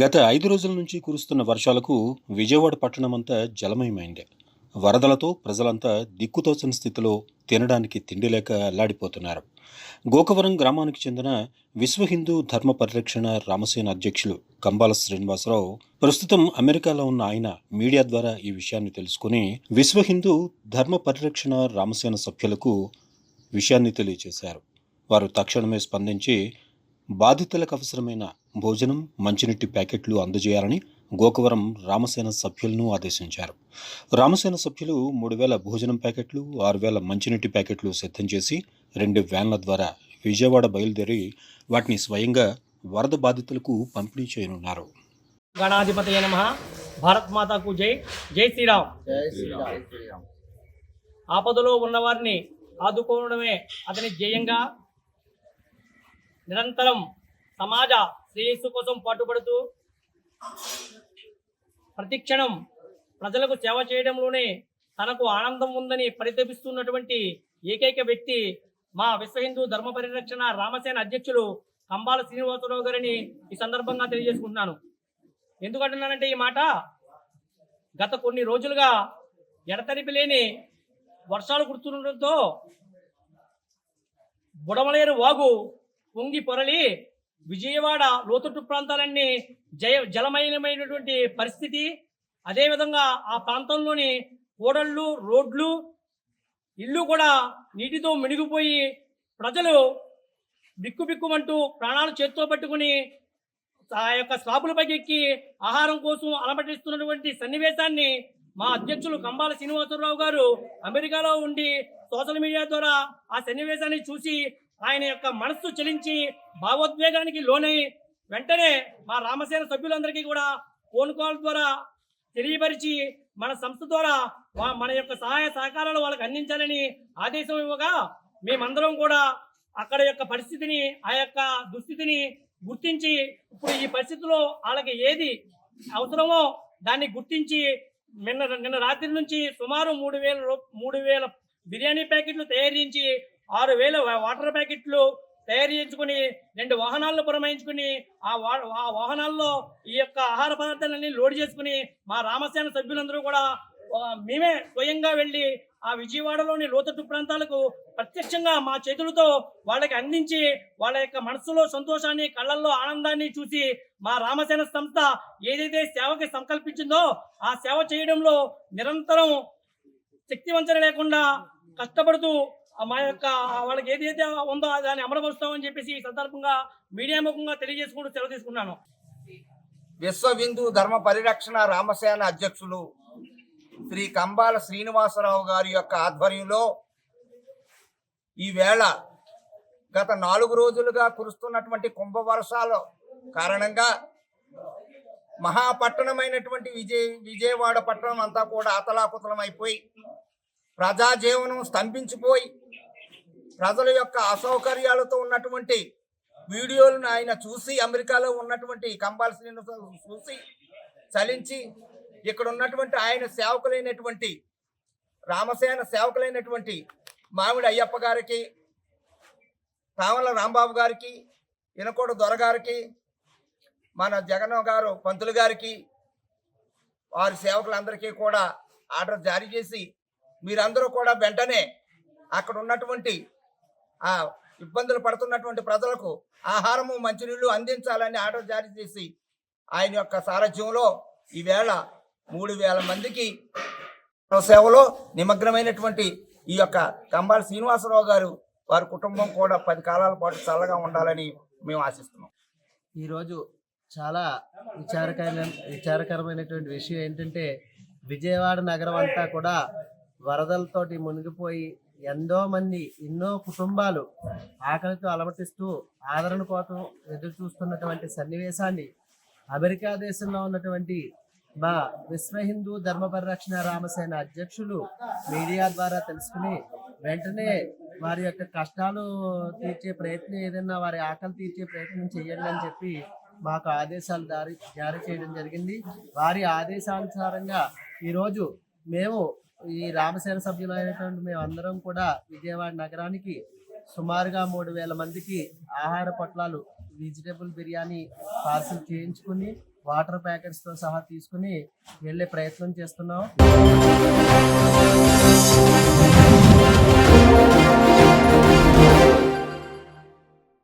గత 5 రోజుల నుంచి కురుస్తున్న వర్షాలకు విజయవాడ పట్టణమంతా జలమయమైంది. వరదలతో ప్రజలంతా దిక్కుతోచని స్థితిలో తినడానికి తిండి లేక అల్లాడిపోతున్నారు. గోకవరం గ్రామానికి చెందిన విశ్వ హిందూ ధర్మ పరిరక్షణ రామసేన అధ్యక్షులు కంబాల శ్రీనివాసరావు ప్రస్తుతం అమెరికాలో ఉన్న ఆయన మీడియా ద్వారా ఈ విషయాన్ని తెలుసుకుని విశ్వ హిందూ ధర్మ పరిరక్షణ రామసేన సభ్యులకు విషయాన్ని తెలియజేశారు. వారు తక్షణమే స్పందించి బాధితులకు అవసరమైన భోజనం, మంచినీటి ప్యాకెట్లు అందజేయాలని గోకవరం రామసేన సభ్యులను ఆదేశించారు. రామసేన సభ్యులు 3,000 భోజనం ప్యాకెట్లు, 6,000 మంచినీటి ప్యాకెట్లు సిద్ధం చేసి 2 వ్యాన్ల ద్వారా విజయవాడ బయలుదేరి వాటిని స్వయంగా వరద బాధితులకు పంపిణీ చేయనున్నారు. గణాధిపతయ నమః. భారత్ మాతాకు జై. జై శ్రీరామ్. ఆపదలో ఉన్నవారిని ఆదుకోవడమే అతని ధ్యేయంగా నిరంతరం సమాజ శ్రేయస్సు కోసం పాటుపడుతూ ప్రతిక్షణం ప్రజలకు సేవ చేయడంలోనే తనకు ఆనందం ఉందని పరితపిస్తున్నటువంటి ఏకైక వ్యక్తి మా విశ్వ హిందూ ధర్మ పరిరక్షణ రామసేన అధ్యక్షులు కంబాల శ్రీనివాసరావు గారిని ఈ సందర్భంగా తెలియజేసుకుంటున్నాను. ఎందుకంటున్నానంటే ఈ మాట, గత కొన్ని రోజులుగా ఎడతెరిపి లేని వర్షాలు కురుస్తుండటంతో బుడమలేరు వాగు పొంగి పొరలి విజయవాడ లోతట్టు ప్రాంతాలన్నీ జలమయమైనటువంటి పరిస్థితి. అదేవిధంగా ఆ ప్రాంతంలోని కూడళ్ళు, రోడ్లు, ఇళ్ళు కూడా నీటితో మునిగిపోయి ప్రజలు బిక్కుబిక్కుమంటూ ప్రాణాలు చేత్తో పట్టుకుని ఆ యొక్క స్లాపులపైకి ఎక్కి ఆహారం కోసం అలమటిస్తున్నటువంటి సన్నివేశాన్ని మా అధ్యక్షులు కంబాల శ్రీనివాసరావు గారు అమెరికాలో ఉండి సోషల్ మీడియా ద్వారా ఆ సన్నివేశాన్ని చూసి ఆయన యొక్క మనస్సు చలించి భావోద్వేగానికి లోనై వెంటనే మా రామసేన సభ్యులందరికీ కూడా ఫోన్ కాల్ ద్వారా తెలియపరిచి మన సంస్థ ద్వారా మన యొక్క సహాయ సహకారాలు వాళ్ళకి అందించాలని ఆదేశం ఇవ్వగా మేమందరం కూడా అక్కడ యొక్క పరిస్థితిని, ఆ యొక్క దుస్థితిని గుర్తించి ఇప్పుడు ఈ పరిస్థితిలో వాళ్ళకి ఏది అవసరమో దాన్ని గుర్తించి నిన్న రాత్రి నుంచి సుమారు 3,000 బిర్యానీ ప్యాకెట్లు తయారు చేయించి 6,000 వాటర్ ప్యాకెట్లు తయారు చేయించుకుని 2 వాహనాలను పురమాయించుకుని ఆ వాహనాల్లో ఈ యొక్క ఆహార పదార్థాలన్నీ లోడ్ చేసుకుని మా రామసేన సభ్యులందరూ కూడా మేమే స్వయంగా వెళ్ళి ఆ విజయవాడలోని లోతట్టు ప్రాంతాలకు ప్రత్యక్షంగా మా చేతులతో వాళ్ళకి అందించి వాళ్ళ యొక్క మనసులో సంతోషాన్ని, కళ్ళల్లో ఆనందాన్ని చూసి మా రామసేన సంస్థ ఏదైతే సేవకి సంకల్పించిందో ఆ సేవ చేయడంలో నిరంతరం శక్తివంచన లేకుండా కష్టపడుతూ మా యొక్క వాళ్ళకి ఏదైతే ఉందో దాన్ని అమలుపరుస్తామని చెప్పేసి ఈ సందర్భంగా మీడియా ముఖంగా తెలియజేసుకుంటూ సెలవు తీసుకున్నాను. విశ్వ హిందూ ధర్మ పరిరక్షణ రామసేన అధ్యక్షులు శ్రీ కంబాల శ్రీనివాసరావు గారి యొక్క ఆధ్వర్యంలో ఈవేళ గత 4 రోజులుగా కురుస్తున్నటువంటి కుంభవర్షాల కారణంగా మహాపట్టణమైనటువంటి విజయవాడ పట్టణం అంతా కూడా అతలాకుతలం అయిపోయి ప్రజాజీవనం స్తంభించిపోయి ప్రజల యొక్క అసౌకర్యాలతో ఉన్నటువంటి వీడియోలను ఆయన చూసి, అమెరికాలో ఉన్నటువంటి కంబాల శ్రీనివాసరావు చూసి చలించి ఇక్కడ ఉన్నటువంటి ఆయన సేవకులైనటువంటి రామసేన సేవకులైనటువంటి మామిడి అయ్యప్ప గారికి, తామల రాంబాబు గారికి, ఇనకోట దొరగారికి, మన జగన్ గారు పంతులు గారికి, వారి సేవకులందరికీ కూడా ఆర్డర్ జారీ చేసి మీరందరూ కూడా వెంటనే అక్కడ ఉన్నటువంటి ఆ ఇబ్బందులు పడుతున్నటువంటి ప్రజలకు ఆహారము, మంచినీళ్ళు అందించాలని ఆర్డర్ జారీ చేసి ఆయన యొక్క సారథ్యంలో ఈవేళ 3,000 మందికి సేవలో నిమగ్నమైనటువంటి ఈ యొక్క కంబాల శ్రీనివాసరావు గారు, వారి కుటుంబం కూడా 10 కాలాల పాటు చల్లగా ఉండాలని మేము ఆశిస్తున్నాం. ఈరోజు చాలా విచారకరమైనటువంటి విషయం ఏంటంటే, విజయవాడ నగరం అంతా కూడా వరదలతోటి మునిగిపోయి ఎన్నో కుటుంబాలు ఆకలితో అలమటిస్తూ ఆదరణ కోసం ఎదురు చూస్తున్నటువంటి సన్నివేశాన్ని అమెరికా దేశంలో ఉన్నటువంటి మా విశ్వ హిందూ ధర్మ పరిరక్షణ రామసేన అధ్యక్షులు మీడియా ద్వారా తెలుసుకుని వెంటనే వారి యొక్క కష్టాలు తీర్చే ప్రయత్నం, ఏదైనా వారి ఆకలి తీర్చే ప్రయత్నం చేయండి అని చెప్పి మాకు ఆదేశాలు జారీ చేయడం జరిగింది. వారి ఆదేశానుసారంగా ఈరోజు మేము ఈ రామసేన సభ్యులైనటువంటి మేమందరం కూడా విజయవాడ నగరానికి సుమారుగా 3,000 మందికి ఆహార పొట్లాలు, వెజిటేబుల్ బిర్యానీ పార్సిల్ చేయించుకుని వాటర్ ప్యాకెట్స్తో సహా తీసుకుని వెళ్ళే ప్రయత్నం చేస్తున్నాం.